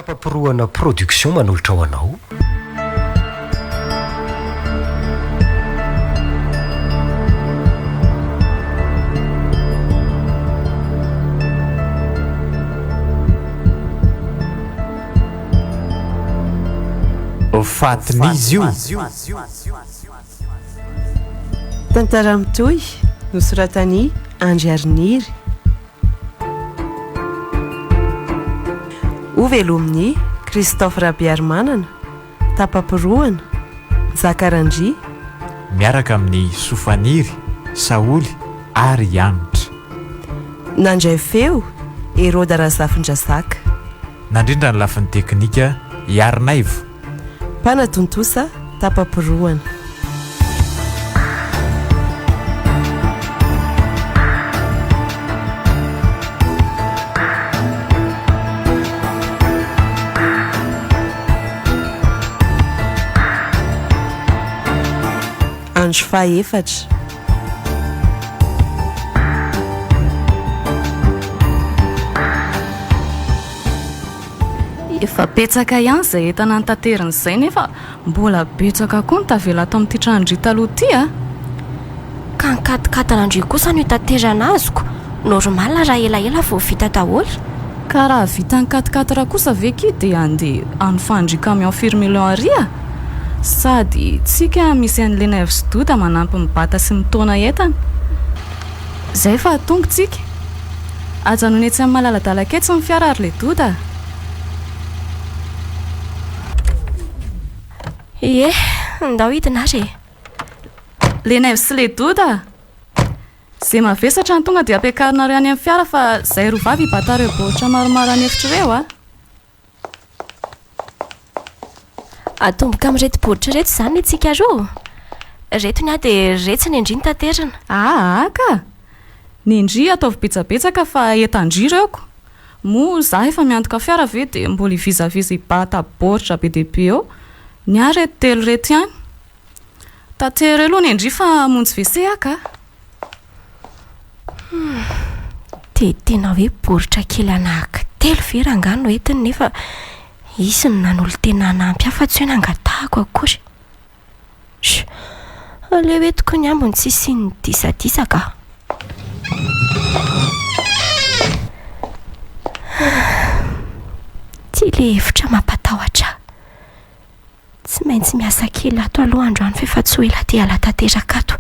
tapapiroana production manolotra ho anao. Fatinizy io tantara mitoy nosoratany Andry Ariniry ovelomin'ny Christophe Rabiarmanana tapapiroana Zakarandry miaraka amin'ny Sofaniry Saoly ary Anitra nandray feo Heroda Razafindrazaka nandrindra ny lafin'ny teknika Yarinaivo Panatontosa tapapiroana Andro faefatra efa betsaka ihany izay entana ny tanteran'izay nefa mbola betsaka koa ny tavela ato amin'ity tranodry taloha ity a ka nikatikatana kosa no tanterana azoko normal raha elaela vao vita daholo ka raha vita ny katikatira kosa veki dia andeha anofandry camion firmilion aria sady tsika misy an'le naivo sy doda manampy mibata sy mitona entana zay fa tongotsika ajanony etsy amin'ny malaladalaketsy ny fiara ary le doda ie ndao hidina re le naivo sy le doda zay mavesatra ny tonga dia ampiakarina reo any amin'ny fiara fa zay rovavy hibatareo baoritra maromaro any efitra reo atomboka amin'reto boaritra reto izany itsika roa reto ny a dia retsy ny endry ny tanterana aka ny endry ataovy betsabetsaka fa etan-dry reoko moa za efa miantoka fiara ve dia mbola hivizaviza hibata baoritra be deaibe eo ny a reto telo reto ihany tatery aloha ny endry fa monjy vese aka dia tena hoe baoritra kely anahaka telo ve rangano entiny nefa isy ny nanolo tena nampy afa tsy hoe nangatahako akory ale hoetiko ny ambony tsisy ny disadisaka ty le hevitra mampatahotra tsy maintsy miasa kely ato aloha androany fa efa tsy ho ela dia alatanteraka ato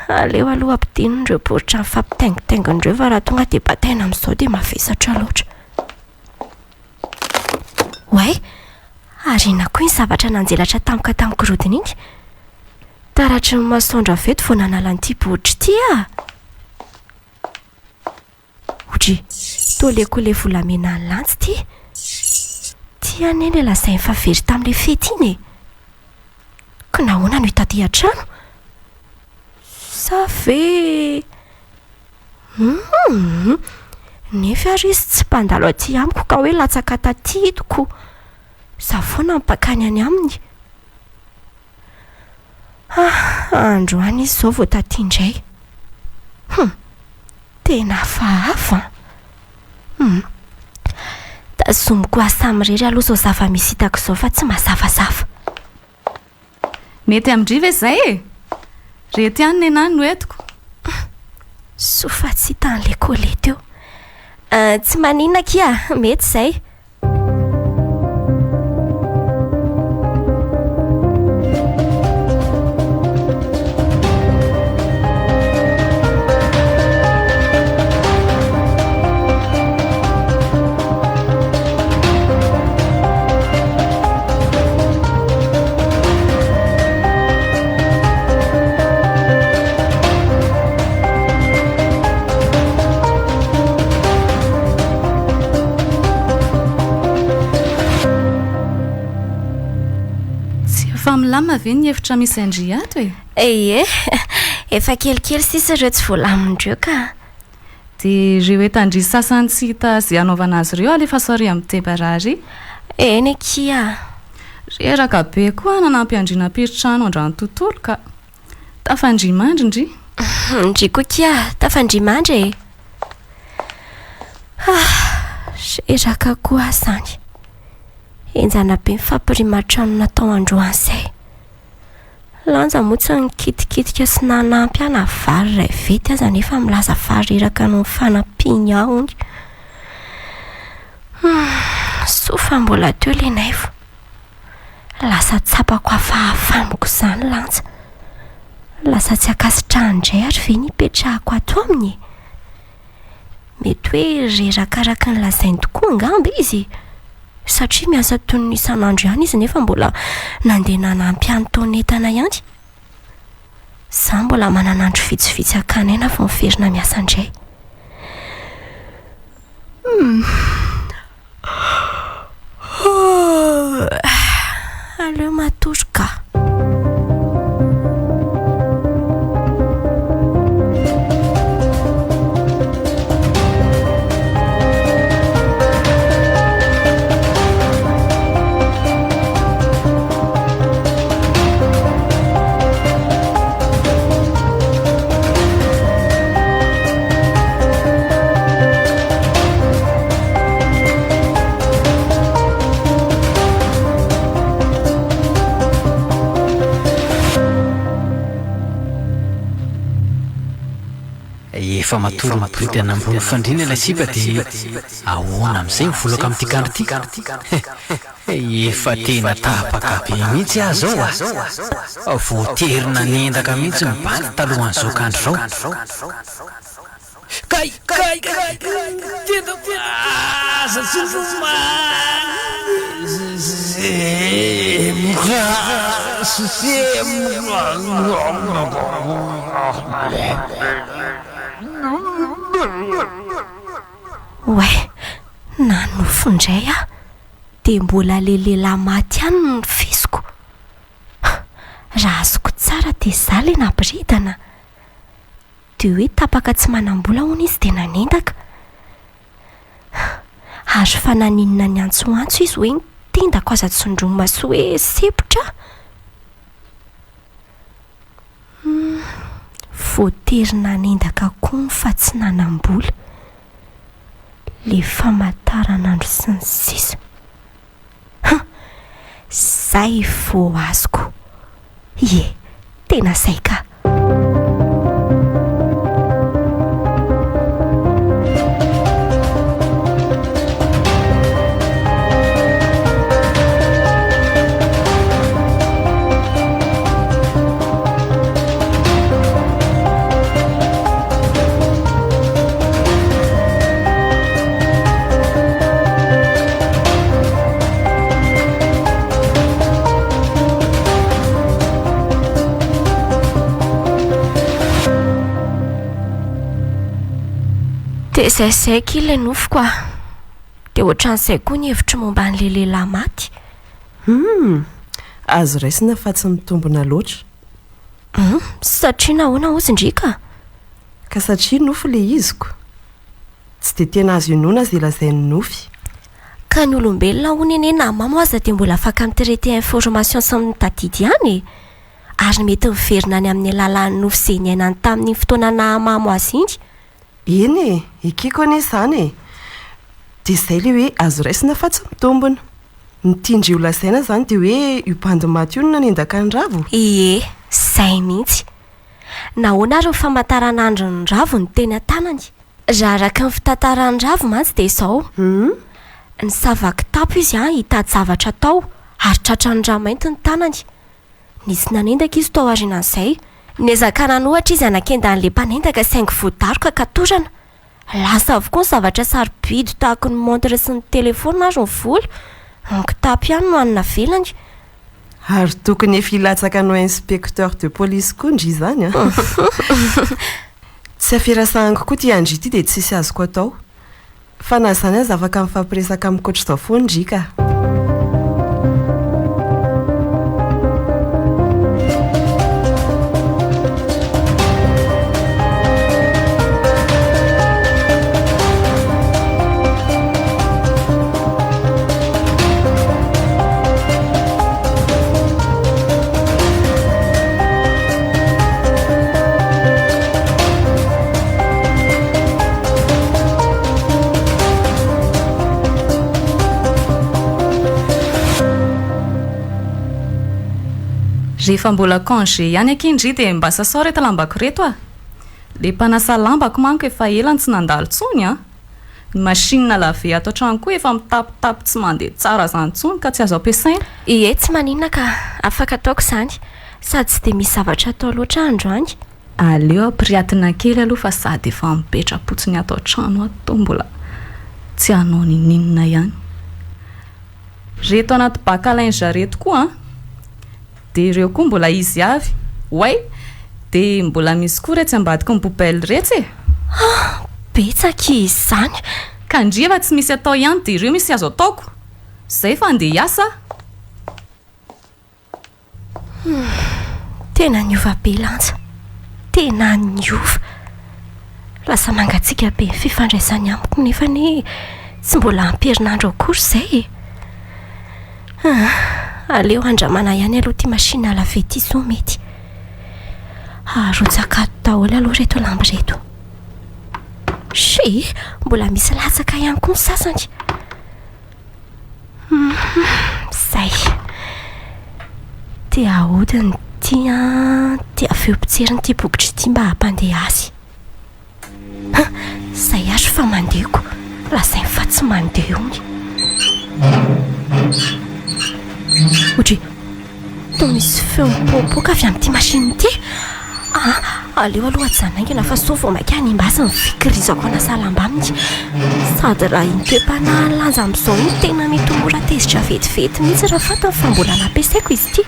aleo aloha ampidinindreo baoritra mifampitaingitaingindreo fa raha tonga dia bataina amin'izao dia mavesatra loatra way ary na koa iny zavatra nanjelatra tamika tamiko rodiny iny taratry ny masoandra veto vao nanala n'ity baoritra ity otry toleko le volamena ny lantsy ty tia ane le lazainy fa very tamin'le fety iny ka nahoana no hitaty an-trano sa ve nefa ary izy tsy mpandalo aty amiko ka hoe latsaka tatidiko za foana mipakany any aminy androany izy zao vao taty indray tena fahafa tazomiko asamirery aloha zao zava-misy hitako izao fa tsy mazavazava mety amindry ve zay rety ihany nenany no etiko sofa tsy hitan'le kole teo tsy maninona kia mety zay milamina ve ny hevitra misy andry ato ie efa kelikely sisa ireo tsy voalamindreo ka dia reo etandry sasany tsy hita izay anaovana azy ireo alefa sary amin'ny tebarary eny kia reraka be koa nanampy andriana peritrano andrany tontolo ka tafandrimandry ndry ndry koa kia tafandrimandry reraka koa zany enjana be mifampirimatrano natao androan'izay lanja motsy nikitikitika sy nanampy ana vary ray vety aza nefa milaza vary reraka no fanampiany ahony sofa mbola teo lenay vo lasa tsapako afahafamiko izany lanja lasa tsy akasitrahany indray ary ve nipetrahako ato aminy mety hoe rerakaraka ny lazainy tokoa angamba izy satria miasa toy ny isan'andro ihany izy nefa mbola nandeha nanampy any taonentana ihany za mbola mananandro vitsivitsy akany aina vo miverina miasa indray aleo matoroka efa matoro anambony fandrina ilay sipa dia ahoana amin'izay mivolaka amin'ity kandro ity efa tena tapaka be mihitsy aho zao voaterina niendaka mihitsy mibaly talohan'izao kandro zao kay tena aza oe nanofo indray a dia mbola lelehilahy maty ihany no fisiko raha azoko tsara dia za le nabiridana dia hoe tapaka tsy manam-bola hono izy dia nanendaka azo fananinina ny antsoantso izy hoe nitendako aza tsondroma sy hoe sepotra voaterina nendaka koa fa tsy nanam-bola le famataranandro sy ny sisa zay vo azoko ie tena zay ka dia zaizaiky ilay nofoko a dia ohatran'izay koa ny hevitry momba n'le lehilahy maty azo raisina fa tsy mitombona loatra satria nahoana ozindrika ka satria nofo le iziko tsy dia tena azo inona azy ilazainy nofy ka ny olombelona hono ene namamo aza dia mbola afaka mitraité information sy mitadidy ihany ary mety miverina ny amin'ny alalan'ny nofo izay niainany tamin'ny fotoana nahamamo azy iny eny ekiko ane izany dia izay le hoe azo raisina fa tsy mitombona nitindry io lazaina izany dia hoe io bandy maty io no nanendaka ny ravo ie zay mihitsy nahoana ary ny famataranandro ny ravo ny teny an-tanany raha araka ny fitantaran'ny ravo mantsy dia izao ny savaky tapo izy hitady zavatra tao ary tratrany ramainty ny tanany nisy nanendaka izy tao aorinan'izay niezakana nohatra izy anakenda n'le mpanendaka saingy voadaroka katorana lasa avokoa ny zavatra sarobidy tahako ny montre sy ny telefona azo ny vola nkitapy ihany no anina velany ary tokony efa ilatsaka no inspecteur de police koa ndry izany a tsy afirasahaniko koa ty andry ity dia tsisy azoko atao fa na zany azy afaka mifampiresaka amin'nkoatra izao foana ndrika rehefa mbola congé ihany akindry dia mba sasao reto lambako reto a le mpanasa lambako manko efa elany tsy nandalo tsony a ny machine lave ato an-trano koa efa mitapitapy tsy mandeha tsara zany tsony ka tsy azo ampiasaina. Ie tsy maninona ka afaka ataoko izany sady tsy dia misy zavatra atao loatra androany. Aleo ampiriatina kely aloha fa sady efa mipetra-potsiny ato an-trano ato mbola tsy hanao ninina ihany. Reto anaty bakalinge reto koa dia ireo koa mbola izy avy way dia mbola misy koa retsy ambadika ny poubelle retsy betsaka izany ka ndriva tsy misy atao ihany dia ireo misy azo ataoko zay fa andeha hiasa. Tena niova be lanja tena niova lasa mangatsika be fifandraisany amiko nefa ny tsy mbola amperinandro akory izay aleo andramana ihany aloha ty machine lave ty so mety arotsaka daholo aloha reto lamby reto she mbola misy latsaka ihany koa ny sasany zay tia ahodiny ty tia aveo pitseriny ty bokitry ty mba hampandeha azy zay azo fa mandehako lazay fa tsy mandeha ony ohatra to misy feo mipoapoaka avy amin'ity machine ty aleo aloha ajanaingina fa so vao maika any mbasy mifikirizako anasa lamba aminy sady raha intoepana lanja amin'izao iny tena mety mora tezitra vetivety mihitsy raha fatany fa mbola nampiasaiko izy ty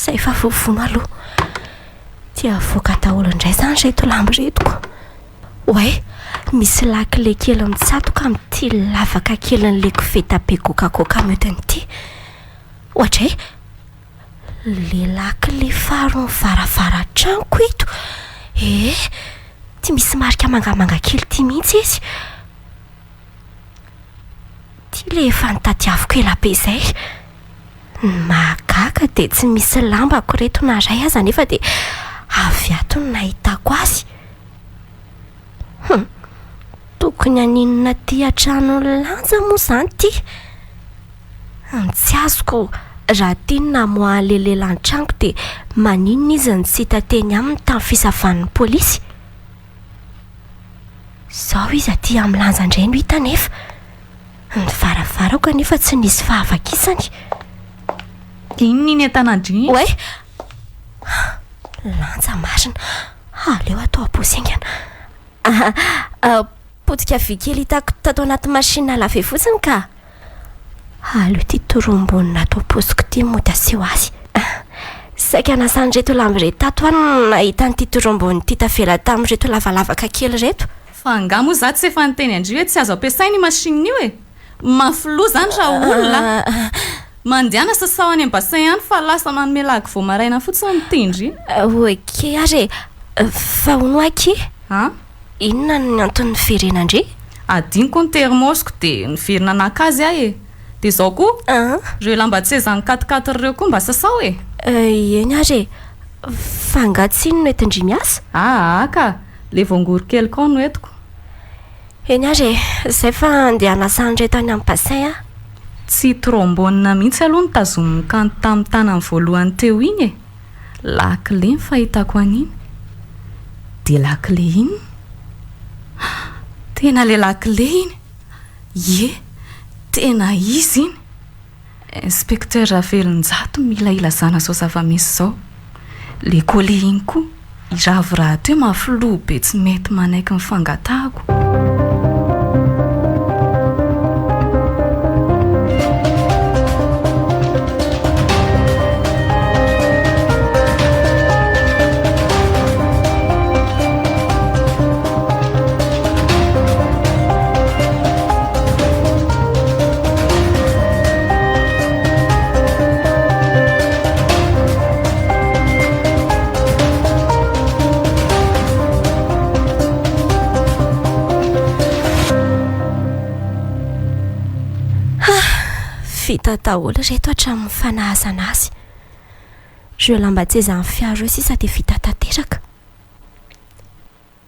zay fa vovono aloha tia avoaka daholo indray zany reto lamby retoko way misy lakile kely mitsatoka amin'ity lavaka kely n'le koveta be coca-coca miodiny ity ohatra le lakile faro varavara-tranoko eto ty misy marika mangamanga kely ty mihitsy izy ty le efa nitadiaviko ela be zay magaga dia tsy misy lambako reto na ray aza nefa dia avy ato ny nahitako azy tokony aninona ty an-trano lanja moa izany ty tsy azoko raha tiana moalelela an-tranoko dia maninona izy ny tsy hitateny aminy tamin'ny fisavan'ny polisy zao izy aty amin'ny lanja indray no hita nefa ny varavarako nefa tsy nisy fahavakisany inoniny an-tanandry way lanja marina aleo atao aposaingana potika vy kely hitako tato anaty machine lave fotsiny ka aleo ty torombonina atao posiko ty mody aseho azy saika nasany reto lamby reto tato any nahita nyty torombony ty tavela tamin'ny reto lavalavaka kely reto fa nga moa za tsy efa niteny andrio hoe tsy azo ampiasainy machine io mafilo zany raha olona mandehana sasao any am-bassin ihany fa lasa manomelagy vao maraina fotsiny mitendry oke ary fa hono aky inona ny antony verenandre adiniko ny termosiko dia niverina anakazy ahy dia zao koa reo lamba tsy ezany 4-4 reo koa mba sasao eny ary fangatsy ino no etindry miasa ka le voangory kely koa no etiko eny ary zay fa andeha anasany reto any amin'ny bassin tsy trombonina mihitsy aloha nitazominy kanto tamin'ny tanany voalohany teo iny lakile ny fahitako an'iny dia lakile iny tena le lakile iny tena izy iny inspecteur Velonjato mila ilazana zao zava-misy zao le kole iny koa iravo raha teo mafilo be tsy mety manaiky ny fangatahako vita daholo reto hatramin'ny fanahazana azy reo lamba tsy ezany fiaro eo sisa dia vita tanteraka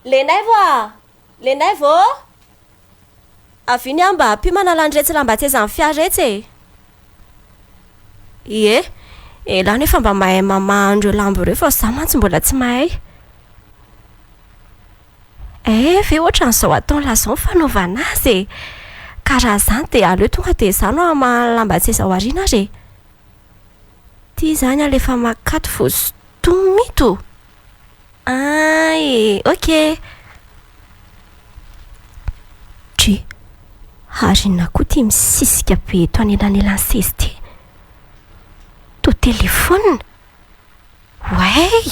lenay vo avy iny aho mba ampio manalany retsy lamba tsy ezany fiaro retsy ie elahy nefa mba mahay mamahandro lambo ireo fa za mantsy mbola tsy mahay ve ohatra n'izao ataon'lazao ny fanaovana azy e ka raha zany dia aleo tonga dia za no amalamba tsy izao ariana re tia zany alefa makaty voastomito ok dry arina koa tia misisika be eto anelanelany sezy ty to telefona way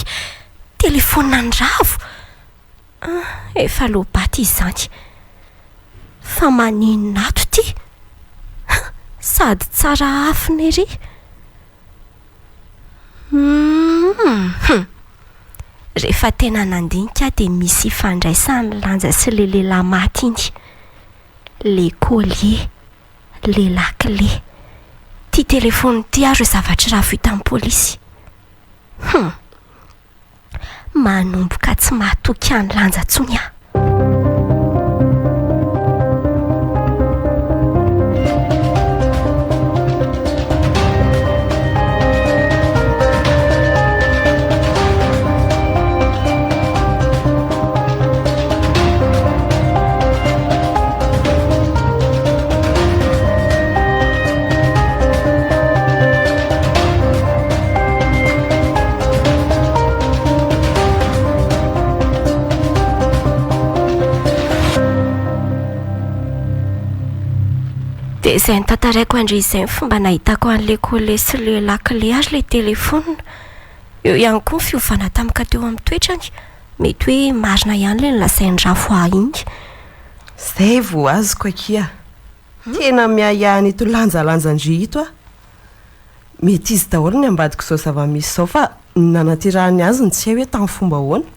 telefona ny ravo efa lobaty izany fa maninona ato ty sady tsara afiny ery rehefa tena nandinika dia misy ifandraisany lanja sy le lehilahy maty iny le collier le lakile ty telefony ty ary zavatra raha vita amin'ny polisy manomboka tsy mahatoky any lanja tsony aho dia izay nitantaraiko andry izay ny fomba nahitako an'le collier sy le lakile ary le telefona eo ihany koa ny fiovana tamika teo amin'ny toetrany mety hoe marina ihany le nilasain'ny rafo ahy iny zay vo azoko akia tena miahihany ito lanjalanjandry ito mety izy daholo ny ambadiko izao zava-misy izao fa nanatirahany azy ny tsy hay hoe tamin'ny fomba hoana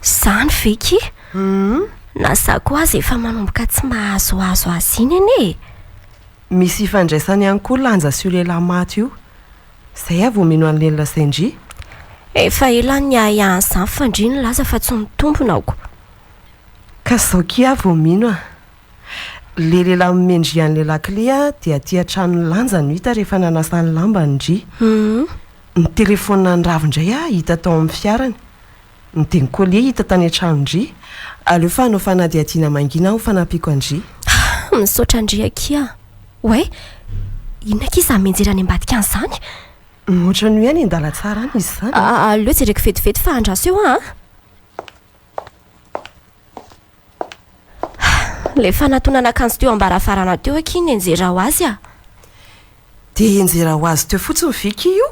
zany veky na za koa azy efa manomboka tsy mahazoazo azy iny ene misy ifandraisany ihany koa lanja sy io lehilahy maty io zay avo mino an'le lasaindry efa ela ny ahihany zany fandry ny laza fa tsy mitombona aoko ka zao kia avo mino le lehilahy mimendry an'le lakile dia tia trano lanja no hita rehefa nanasany lamba ndry ny telefona ny ravindray hita tao amin'ny fiarany ny teny collier hita tany an-trano ndry aleo fa hanao fanadiadiana mangina ho fanampiko andry misaotra andry akia way inona kiza menjerany ambadika an'izany ohatra ny hoe any andala tsara any izy zany aleo jereko vetivety fa andraso eo le fanatonana akanjo teo ambaravarana teo akiny enjera ho azy dia enjera ho azy teo fotsiny viky io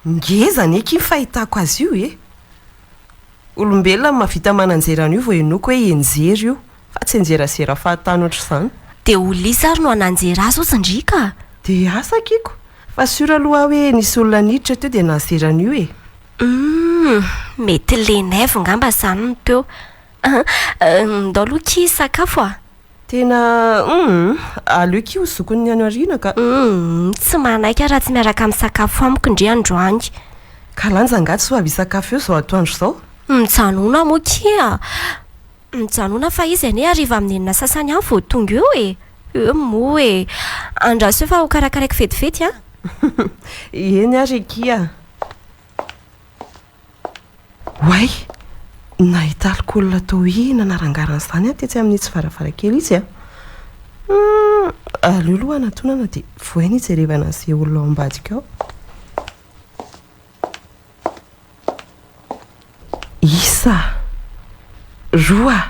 ngezany eky fahitako azy io olombelona mavita mananjerana io vo enoko hoe enjery io fa tsy enjerasera fahatany oatra izany dia olisa ary no ananjera azy ozy ndrika dia asa kiko fa sura aloha hoe nisy olona niditra teo dia nanzerana io mety lenaivo ngamba zany no teo ndao aloha ki sakafo tena aleo ki ho zokony ny ano ariana ka tsy manaika raha tsy miaraka amin'ny sakafo amiko indri androany ka lanja angatsy ho avy sakafo eo zao atoandro zao mijanona moa kia mijanona fa izy ane ariva amin'ny enina sasany any vo tonga eo moa andraso eo fa ho karakaraiky vetivety eny ary kia way nahita alikola tao nanarangarana izany tetsy amin'ny tsy varavarakely izy aleo aloha anatonana dia voaina ijerevana izay olona ao ambadika ao isa 2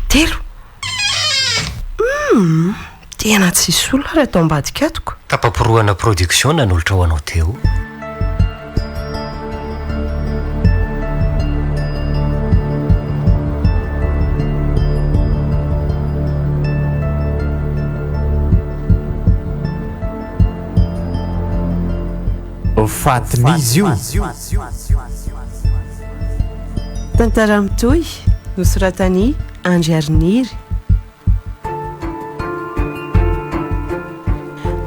3 tena tsisy olona raha atao ambadika atoko tapaporoana production nanolotra ho anao teo fatinizy io tantara mitoy nosoratany Andry Ariniry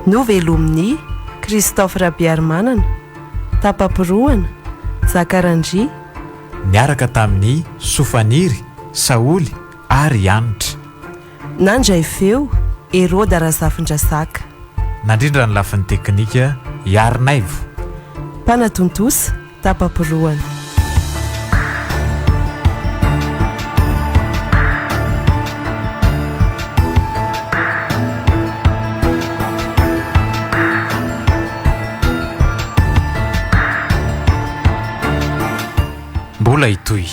novelomin'ny Christophe Rabiarmanana tapaporoana Zakarandry niaraka tamin'ny Sofaniry Saoly ary Anitra nandray feo Herode Razafindrazaka nandrindra ny lafin'ny teknika iarinaivo mpanatontosa tapapiroana mbola itoy